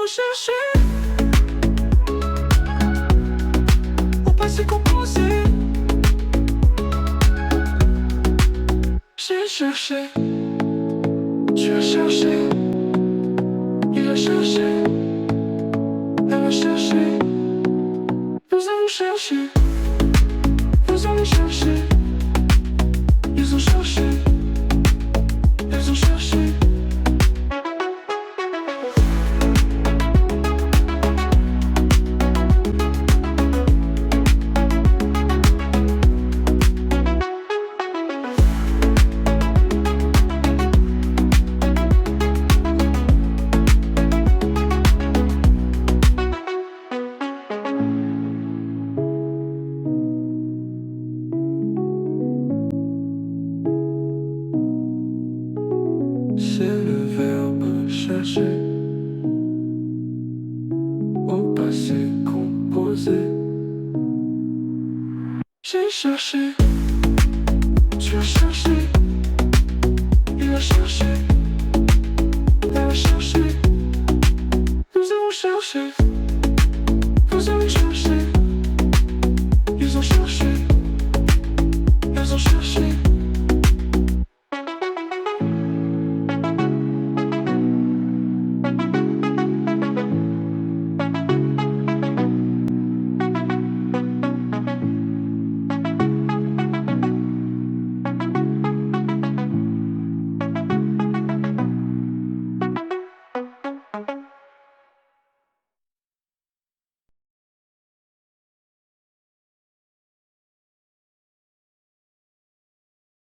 allons chercher au passé composé. J'ai cherché, tu as cherché, il a cherché, elle a cherché. Nous allons chercher, nous allons chercher. Ils ont cherché, ils ont cherché. C'est le verbe chercher au passé composé. J'ai cherché, tu as cherché, il a cherché, elle a cherché. Nous avons cherché.